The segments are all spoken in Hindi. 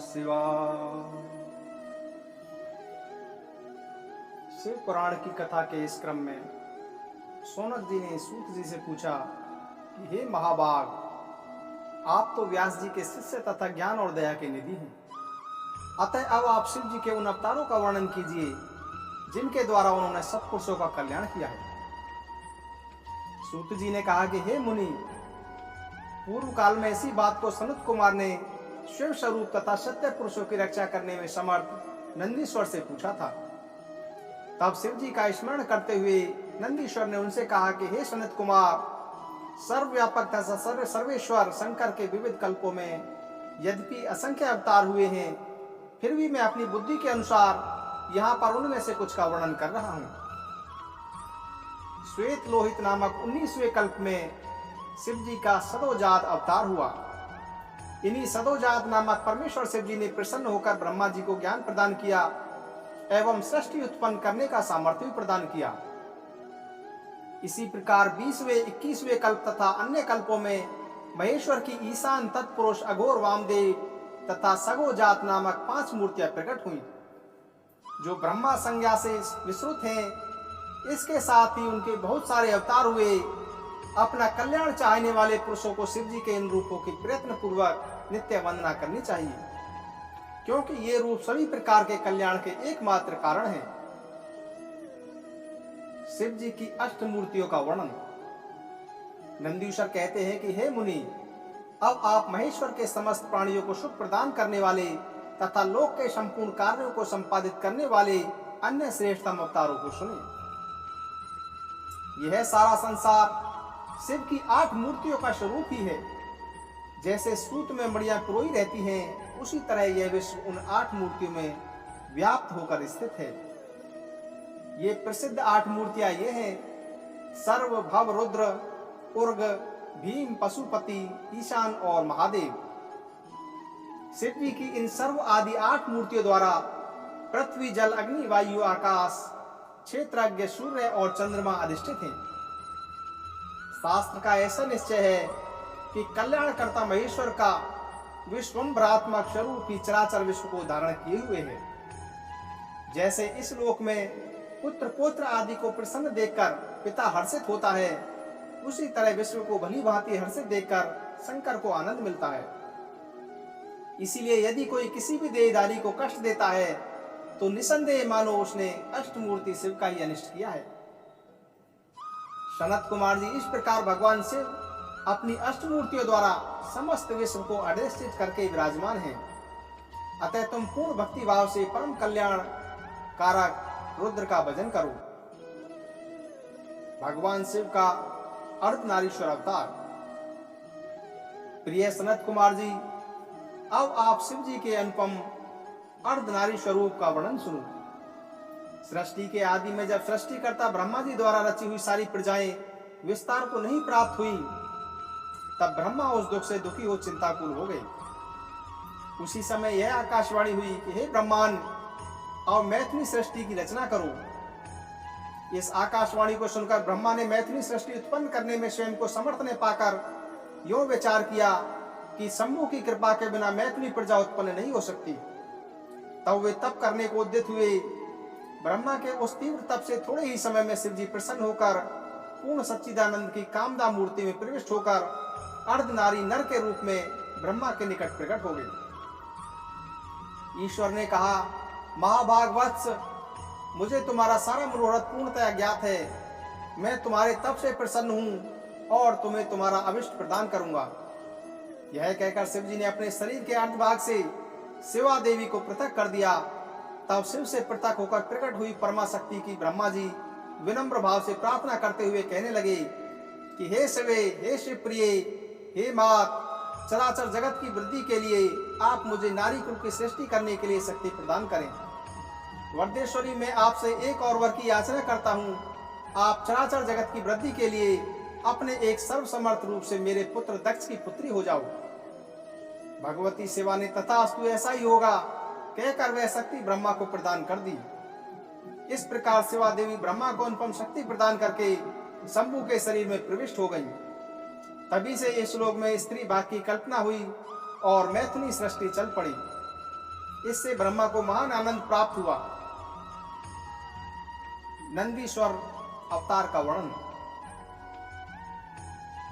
शिवाय। शिव पुराण की कथा के इस क्रम में सौनक जी ने सूत जी से पूछा कि हे महाभाग, आप तो व्यास जी के शिष्य तथा ज्ञान और दया के निधि हैं। अतः अब आप शिव जी के उन अवतारों का वर्णन कीजिए जिनके द्वारा उन्होंने सत्पुरुषों का कल्याण किया है। सूत जी ने कहा कि हे मुनि, पूर्व काल में इसी बात को सनत कुमार ने शिव स्वरूप तथा सत्य पुरुषों की रक्षा करने में समर्थ नंदीश्वर से पूछा था। तब शिव जी का स्मरण करते हुए नंदीश्वर ने उनसे कहा कि हे सनत कुमार, सर्वव्यापक तथा सर्वेश्वर शंकर के विविध कल्पों में यद्यपि असंख्य अवतार हुए हैं, फिर भी मैं अपनी बुद्धि के अनुसार यहाँ पर उनमें से कुछ का वर्णन कर रहा हूँ। श्वेत लोहित नामक 19वें कल्प में शिव जी का सदोजात अवतार हुआ। इन्हीं सदोजात नामक परमेश्वर शिव जी ने प्रसन्न होकर ब्रह्मा जी को ज्ञान प्रदान किया एवं सृष्टि उत्पन्न करने का सामर्थ्य भी प्रदान किया। इसी प्रकार 20वें 21वें कल्प तथा अन्य कल्पों में महेश्वर की ईशान तत्पुरुष अघोर वामदेव तथा सगोजात नामक 5 मूर्तियां प्रकट हुई जो ब्रह्मा संज्ञा से विस्तृत हैं। इसके साथ ही उनके बहुत सारे अवतार हुए। अपना कल्याण चाहने वाले पुरुषों को शिव जी के इन रूपों की प्रयत्न पूर्वक नित्य वंदना करनी चाहिए, क्योंकि ये रूप सभी प्रकार के कल्याण के एकमात्र कारण हैं। शिव जी की अष्ट मूर्तियों का वर्णन। नंदीश्वर कहते हैं कि हे मुनि, अब आप महेश्वर के समस्त प्राणियों को सुख प्रदान करने वाले तथा लोक के संपूर्ण कार्यों को संपादित करने वाले अन्य श्रेष्ठतम अवतारों को सुने। यह सारा संसार शिव की 8 मूर्तियों का स्वरूप ही है। जैसे सूत में मणियां पिरोई रहती हैं, उसी तरह यह विश्व उन 8 मूर्तियों में व्याप्त होकर स्थित है। ये प्रसिद्ध 8 मूर्तियां ये हैं: सर्व, भव, रुद्र, उर्ग, भीम, पशुपति, ईशान और महादेव। शिव जी की इन सर्व आदि 8 मूर्तियों द्वारा पृथ्वी, जल, अग्नि, वायु, आकाश, क्षेत्रज्ञ, सूर्य और चंद्रमा अधिष्ठित हैं। शास्त्र का ऐसा निश्चय है कि कल्याणकर्ता महेश्वर का विश्वम्भरात्मक स्वरूप ही चराचर विश्व को धारण किए हुए है। जैसे इस लोक में पुत्र पौत्र आदि को प्रसन्न देखकर पिता हर्षित होता है, उसी तरह विश्व को भली भांति हर्षित देखकर शंकर को आनंद मिलता है। इसीलिए यदि कोई किसी भी देहधारी को कष्ट देता है तो निसंदेह मानो उसने अष्टमूर्ति शिव का ही अनिष्ट किया है। सनत कुमार जी, इस प्रकार भगवान शिव अपनी अष्टमूर्तियों द्वारा समस्त विश्व को अधिष्ठित करके विराजमान हैं। अतः तुम पूर्ण भक्ति भाव से परम कल्याण कारक रुद्र का भजन करो। भगवान शिव का अर्धनारीश्वर अवतार। प्रिय सनत कुमार जी, अब आप शिव जी के अनुपम अर्धनारी स्वरूप का वर्णन सुनो। सृष्टि के आदि में जब सृष्टिकर्ता ब्रह्मा जी द्वारा रची हुई सारी प्रजाएं विस्तार को नहीं प्राप्त हुई, तब ब्रह्मा उस दुख से दुखी हो चिंताकुल हो गए। उसी समय यह आकाशवाणी हुई कि हे ब्रह्मांड, और मैथिली सृष्टि की रचना करो। इस आकाशवाणी को सुनकर ब्रह्मा ने मैथिली सृष्टि उत्पन्न करने में स्वयं को समर्थ ने पाकर यो विचार किया कि शंभु की कृपा के बिना मैथिली प्रजा उत्पन्न नहीं हो सकती। तब वे तप करने को उद्यत हुए। ब्रह्मा के उस तीव्र तप से थोड़े ही समय में शिव जी प्रसन्न होकर पूर्ण सच्चिदानंद की कामदा मूर्ति में प्रविष्ट होकर अर्धनारी नर के रूप में ब्रह्मा के निकट प्रकट हो गए। ईश्वर ने कहा, महाभाग वत्स, मुझे तुम्हारा सारा मनोरथ पूर्णतया ज्ञात है। मैं तुम्हारे तप से प्रसन्न हूँ और तुम्हें तुम्हारा अभिष्ट प्रदान करूंगा। यह कहकर शिव जी ने अपने शरीर के अर्धभाग से शिवा देवी को पृथक कर दिया। तब शिव से पृथक होकर प्रकट हुई परमा शक्ति की ब्रह्मा जी विनम्र भाव से प्रार्थना करते हुए कहने लगे कि हे शिवे, हे शिव प्रिय, हे मात, चराचर जगत की वृद्धि के लिए आप मुझे नारी कुल की सृष्टि करने के लिए शक्ति प्रदान करें। वर्देश्वरी, मैं आपसे एक और वर की याचना करता हूँ। आप चराचर जगत की वृद्धि के लिए अपने एक सर्वसमर्थ रूप से मेरे पुत्र दक्ष की पुत्री हो जाओ। भगवती शिवा ने तथास्तु ऐसा ही होगा कहकर वह शक्ति ब्रह्मा को प्रदान कर दी। इस प्रकार शिवा देवी ब्रह्मा को अनुपम शक्ति प्रदान करके शंभु के शरीर में प्रविष्ट हो गई। तभी से इस श्लोक में स्त्री भाग की कल्पना हुई और मैथिली सृष्टि चल पड़ी। इससे ब्रह्मा को महान आनंद प्राप्त हुआ। नंदीश्वर अवतार का वर्णन।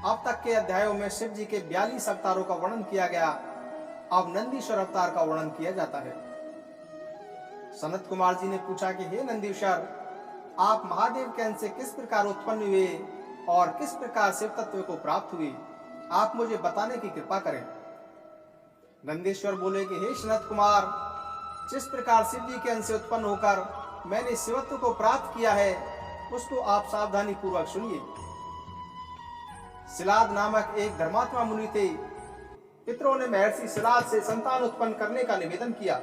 अब तक के अध्यायों में शिव जी के 42 अवतारों का वर्णन किया गया। अब नंदीश्वर अवतार का वर्णन किया जाता है। सनत कुमार जी ने पूछा कि हे नंदीश्वर, आप महादेव के अंश से किस प्रकार उत्पन्न हुए और किस प्रकार शिव तत्व को प्राप्त हुए, आप मुझे बताने की कृपा करें। नंदीश्वर बोले कि हे सनत कुमार, जिस प्रकार शिव जी के अंश से उत्पन्न होकर मैंने शिवत्व को प्राप्त किया है, उसको आप सावधानी पूर्वक सुनिए। सिलाद नामक एक धर्मात्मा मुनि थे। पितरों ने महर्षि सिलाद से संतान उत्पन्न करने का निवेदन किया।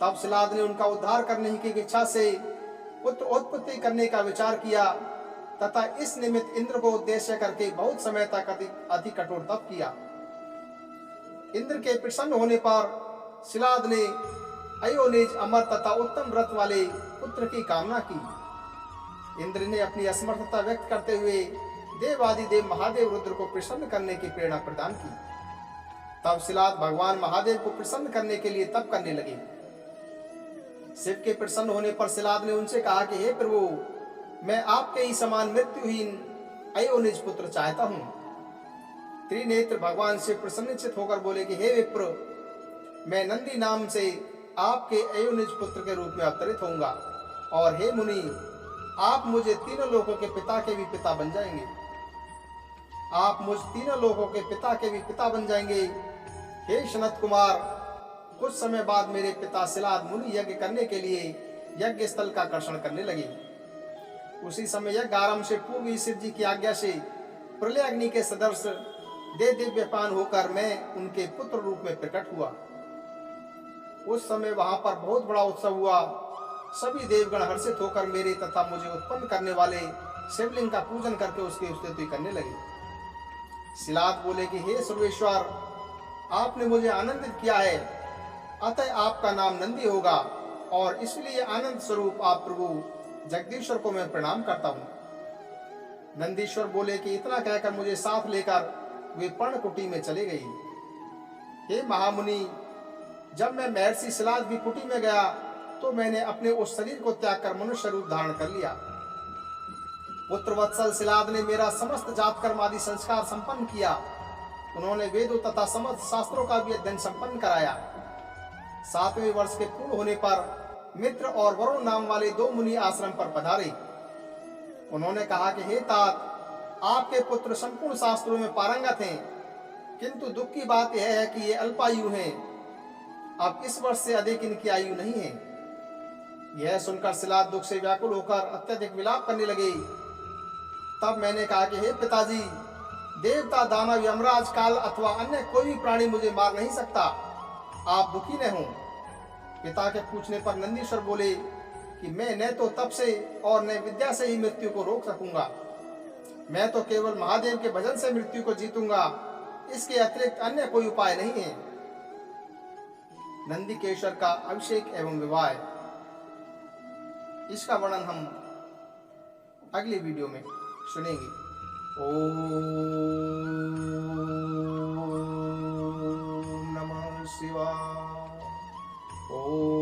तब सिलाद ने उनका उद्धार करने की इच्छा से पुत्र उत्पत्ति करने का विचार किया तथा इस निमित्त इंद्र को उद्देश्य करके बहुत समय तक अति कठोर तप किया। इंद्र के प्रसन्न होने पर सिलाद ने अयोनिज, अमर तथा उत्तम व्रत वाले पुत्र की कामना की। इंद्र ने अपनी असमर्थता व्यक्त करते हुए देवादिदेव महादेव रुद्र को प्रसन्न करने की प्रेरणा प्रदान की। तब सिलाद भगवान महादेव को प्रसन्न करने के लिए तप करने लगे। शिव के प्रसन्न होने पर सिलाद ने उनसे कहा कि हे प्रभु, मैं आपके ही समान मृत्युहीन अयोनिज पुत्र चाहता हूं। त्रिनेत्र भगवान शिव प्रसन्नचित होकर बोले कि हे विप्र, मैं नंदी नाम से आपके अयोनिज पुत्र के रूप में अवतरित होऊंगा और हे मुनि, आप मुझे तीनों लोगों के पिता के भी पिता बन जाएंगे। आप मुझ तीनों लोगों के पिता के भी पिता बन जाएंगे। हे सनत कुमार, कुछ समय बाद मेरे पिता सिलाद मुनि यज्ञ करने के लिए यज्ञ स्थल का कर्षण करने लगे। उसी समय यज्ञ आरंभ से पूर्व ही शिव जी की आज्ञा से प्रलय अग्नि के सदृश दे दिव्यपान होकर मैं उनके पुत्र रूप में प्रकट हुआ। उस समय वहां पर बहुत बड़ा उत्सव हुआ। सभी देवगण हर्षित होकर मेरे तथा मुझे उत्पन्न करने वाले शिवलिंग का पूजन करके उसकी स्तुति करने लगे। सिलाद बोले कि हे सर्वेश्वर, आपने मुझे आनंदित किया है, अतः आपका नाम नंदी होगा और इसलिए आनंद स्वरूप आप प्रभु जगदीश्वर को मैं प्रणाम करता हूँ। नंदीश्वर बोले कि इतना कहकर मुझे साथ लेकर वे पर्णकुटी में चले गई। हे महामुनि, जब मैं महर्षि सिलाद की कुटी में गया तो मैंने अपने उस शरीर को त्याग कर मनुष्य रूप धारण कर लिया। पुत्र वत्सल सिलाद ने मेरा समस्त जात कर्म आदि संस्कार संपन्न किया। उन्होंने वेदों तथा समस्त शास्त्रों का भी अध्ययन संपन्न कराया। 7वें वर्ष के पूर्ण होने पर मित्र और वरुण नाम वाले 2 मुनि आश्रम पर पधारे। उन्होंने कहा कि हे तात, आपके पुत्र संपूर्ण शास्त्रों में पारंगत हैं, किंतु दुख की बात यह है कि ये अल्पायु हैं। अब इस वर्ष से अधिक इनकी आयु नहीं है। यह सुनकर सिलाद दुख से व्याकुल होकर अत्यधिक विलाप करने लगे। तब मैंने कहा कि हे पिताजी, देवता, दानव, यमराज, काल अथवा अन्य कोई भी प्राणी मुझे मार नहीं सकता। आप दुखी न हों। पिता के पूछने पर नंदीश्वर बोले कि मैं न तो तप से और न विद्या से ही मृत्यु को रोक सकूंगा। मैं तो केवल महादेव के भजन से मृत्यु को जीतूंगा। इसके अतिरिक्त अन्य कोई उपाय नहीं है। नंदीकेश्वर का अभिषेक एवं विवाह, इसका वर्णन हम अगली वीडियो में सुनेंगे। ओम नमः शिवाय। ओम